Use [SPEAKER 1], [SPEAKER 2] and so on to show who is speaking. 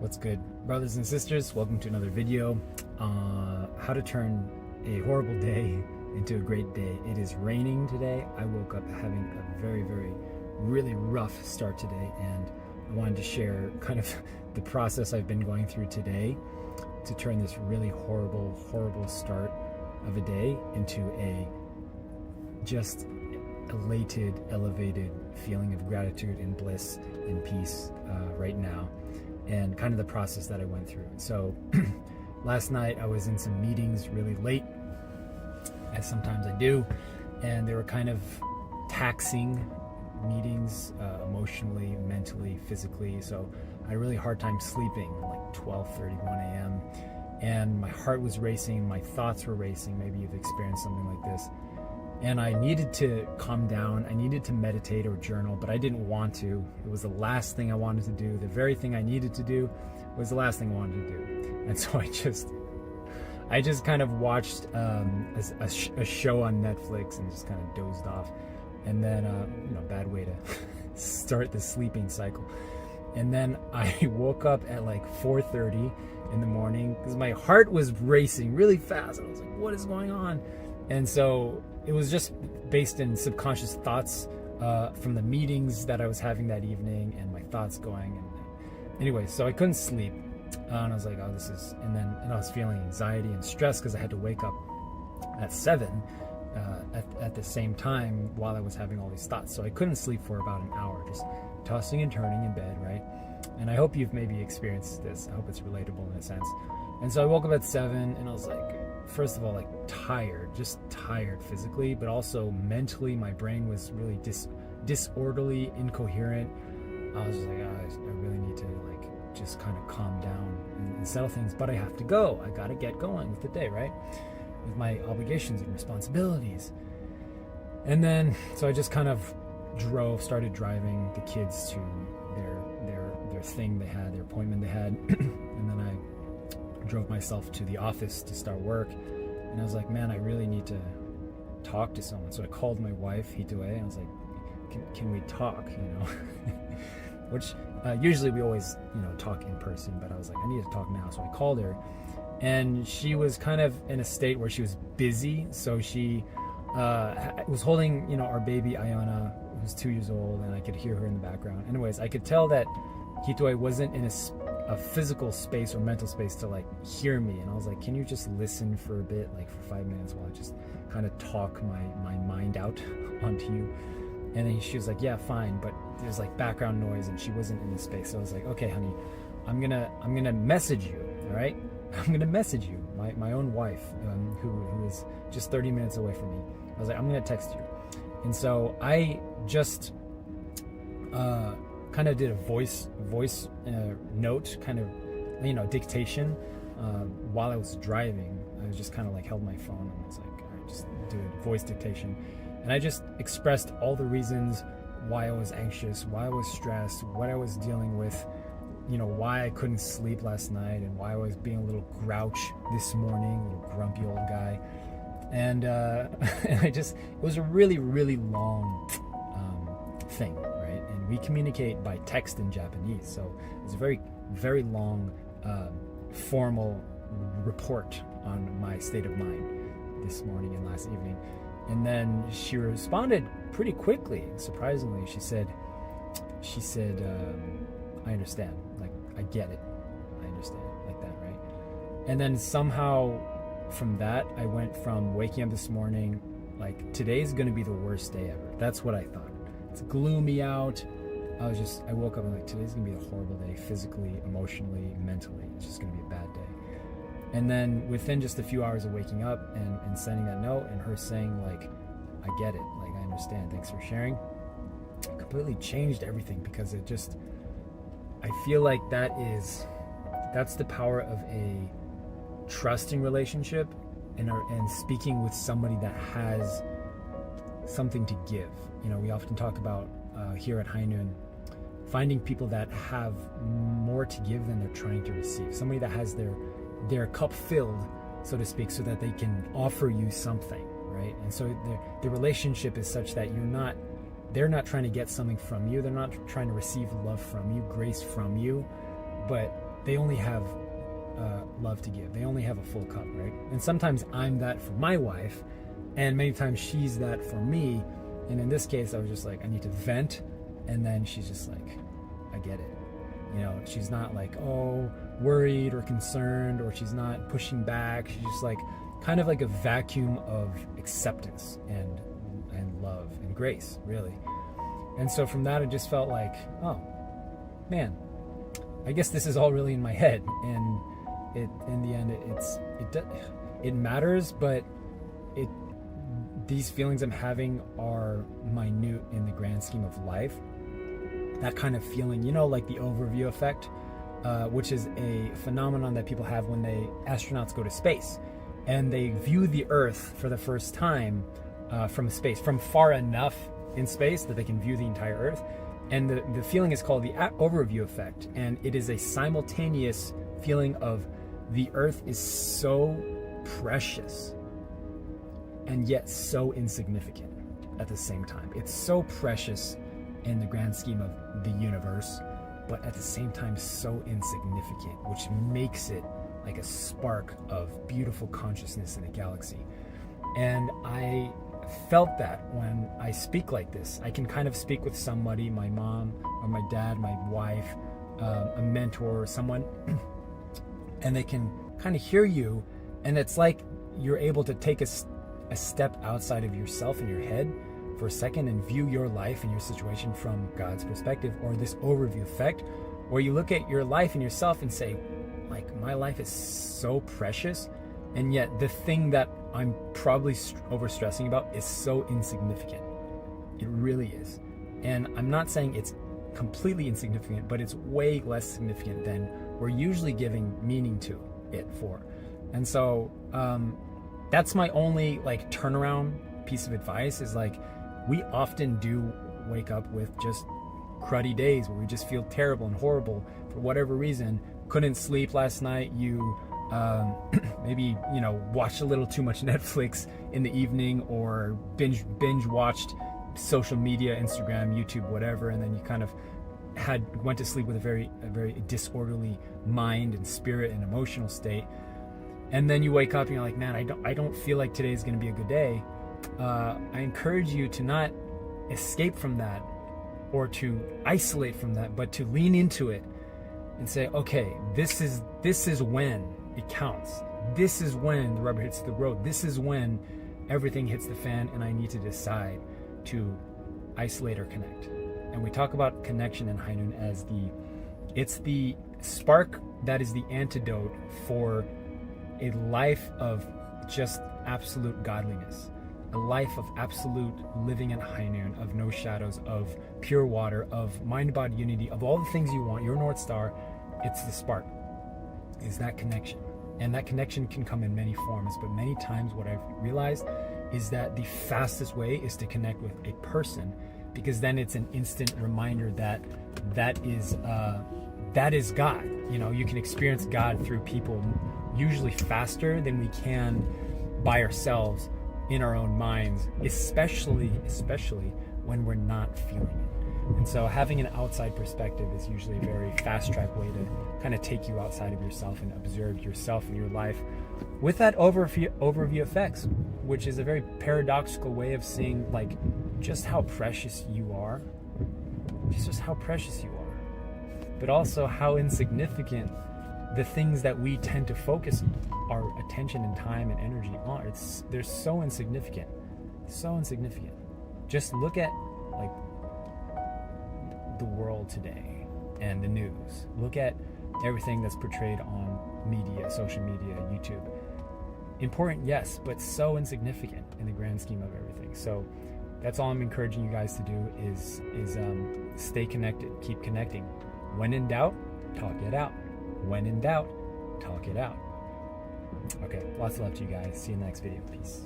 [SPEAKER 1] What's good, brothers and sisters? Welcome to another video. How to turn a horrible day into a great day. It is raining today. I woke up having a very, really rough start today, and I wanted to share kind of the process I've been going through today to turn this really horrible start of a day into a just elated, elevated feeling of gratitude and bliss and peace right now, and kind of the process that I went through. So last night I was in some meetings really late, as sometimes I do, and they were kind of taxing meetings emotionally, mentally, physically. So I had a really hard time sleeping, like 12:30, 1 a.m. And my heart was racing, my thoughts were racing. Maybe you've experienced something like this. And I needed to calm down. I needed to meditate or journal, but I didn't want to. It was the last thing I wanted to do. The very thing I needed to do was the last thing I wanted to do. And so I just kind of watched a show on Netflix and just kind of dozed off. And then, bad way to start the sleeping cycle. And then I woke up at like 4:30 in the morning because my heart was racing really fast. I was like, what is going on? And so it was just based in subconscious thoughts from the meetings that I was having that evening, and my thoughts going. And anyway, so I couldn't sleep. And I was like, and I was feeling anxiety and stress because I had to wake up at 7 at the same time while I was having all these thoughts. So I couldn't sleep for about an hour, just tossing and turning in bed, right? And I hope you've maybe experienced this. I hope it's relatable in a sense. And so I woke up at 7, and I was like, first of all, like just tired physically, but also mentally, my brain was really disorderly, incoherent. I was just like, I really need to like just kind of calm down and settle things, but I have to go. I got to get going with the day, right? With my obligations and responsibilities. And then, so I just kind of started driving the kids to their thing they had, their appointment they had. And then I drove myself to the office to start work. And I was like, man, I really need to talk to someone. So I called my wife, Hitoe, and I was like, can we talk, Which usually we always, talk in person, but I was like, I need to talk now. So I called her, and she was kind of in a state where she was busy. So she was holding, our baby Ayana, who's 2 years old, and I could hear her in the background. Anyways, I could tell that Hitoe wasn't in a physical space or mental space to like hear me. And I was like, can you just listen for a bit, like for 5 minutes, while I just kind of talk my mind out onto you? And then she was like, yeah, fine, but there's like background noise, and she wasn't in the space. So I was like, okay, honey, I'm gonna message you, all right? I'm gonna message you, my own wife, who is just 30 minutes away from me. I was like, I'm gonna text you. And so I just kind of did a voice note, kind of, dictation while I was driving. I just kind of like held my phone and was like, all right, just do a voice dictation. And I just expressed all the reasons why I was anxious, why I was stressed, what I was dealing with, why I couldn't sleep last night, and why I was being a little grouch this morning, a little grumpy old guy. And it was a really long thing, right? And we communicate by text in Japanese, so it was a very long formal report on my state of mind this morning and last evening. And then she responded pretty quickly, surprisingly. She said, I understand, like, I get it, I understand, like that, right? And then somehow from that, I went from waking up this morning, like, today's gonna be the worst day ever. That's what I thought. It's gloomy out. I woke up and like, today's gonna be a horrible day, physically, emotionally, mentally. It's just gonna be a bad day. And then within just a few hours of waking up and sending that note, and her saying like, I get it, like, I understand, thanks for sharing, completely changed everything, because I feel like that's the power of a trusting relationship and speaking with somebody that has something to give. We often talk about here at High Noon, finding people that have more to give than they're trying to receive. Somebody that has their cup filled, so to speak, so that they can offer you something, right? And so the relationship is such that they're not trying to get something from you. They're not trying to receive love from you, grace from you, but they only have love to give. They only have a full cup, right? And sometimes I'm that for my wife, and many times she's that for me. And in this case, I was just like, I need to vent, and then she's just like, I get it. You know, she's not like, oh, worried or concerned, or she's not pushing back. She's just like kind of like a vacuum of acceptance and love and grace, really. And so from that, it just felt like, oh man, I guess this is all really in my head. And it, in the end, it matters, but these feelings I'm having are minute in the grand scheme of life. That kind of feeling, you know, like the overview effect, which is a phenomenon that people have when astronauts go to space, and they view the Earth for the first time from space, from far enough in space that they can view the entire Earth. And the feeling is called the overview effect, and it is a simultaneous feeling of the Earth is so precious and yet so insignificant at the same time. It's so precious in the grand scheme of the universe, but at the same time so insignificant, which makes it like a spark of beautiful consciousness in a galaxy. And I felt that when I speak like this, I can kind of speak with somebody, my mom or my dad, my wife, a mentor or someone, and they can kind of hear you, and it's like you're able to take a step outside of yourself in your head for a second and view your life and your situation from God's perspective, or this overview effect, where you look at your life and yourself and say, like, my life is so precious, and yet the thing that I'm probably overstressing about is so insignificant. It really is. And I'm not saying it's completely insignificant, but it's way less significant than we're usually giving meaning to it for. And so that's my only like turnaround piece of advice, is like, we often do wake up with just cruddy days where we just feel terrible and horrible for whatever reason. Couldn't sleep last night. You maybe, you know, watched a little too much Netflix in the evening, or binge watched social media, Instagram, YouTube, whatever, and then you kind of went to sleep with a very disorderly mind and spirit and emotional state. And then you wake up and you're like, man, I don't feel like today is going to be a good day. I encourage you to not escape from that or to isolate from that, but to lean into it and say, okay, this is when it counts. This is when the rubber hits the road. This is when everything hits the fan, and I need to decide to isolate or connect. And we talk about connection in High Noon as it's the spark that is the antidote for a life of just absolute godliness, a life of absolute living at High Noon, of no shadows, of pure water, of mind-body unity, of all the things you want, your North Star. It's the spark, is that connection. And that connection can come in many forms, but many times what I've realized is that the fastest way is to connect with a person, because then it's an instant reminder that is God. You know, you can experience God through people usually faster than we can by ourselves in our own minds, especially when we're not feeling it. And so having an outside perspective is usually a very fast-track way to kind of take you outside of yourself and observe yourself and your life with that overview effects, which is a very paradoxical way of seeing like just how precious you are, just how precious you are, but also how insignificant the things that we tend to focus our attention and time and energy on. They're so insignificant. Just look at like the world today and the news. Look at everything that's portrayed on media, social media, YouTube. Important, yes, but so insignificant in the grand scheme of everything. So that's all I'm encouraging you guys to do is stay connected, keep connecting. When in doubt, talk it out. When in doubt, talk it out. Okay, lots of love to you guys. See you in the next video. Peace.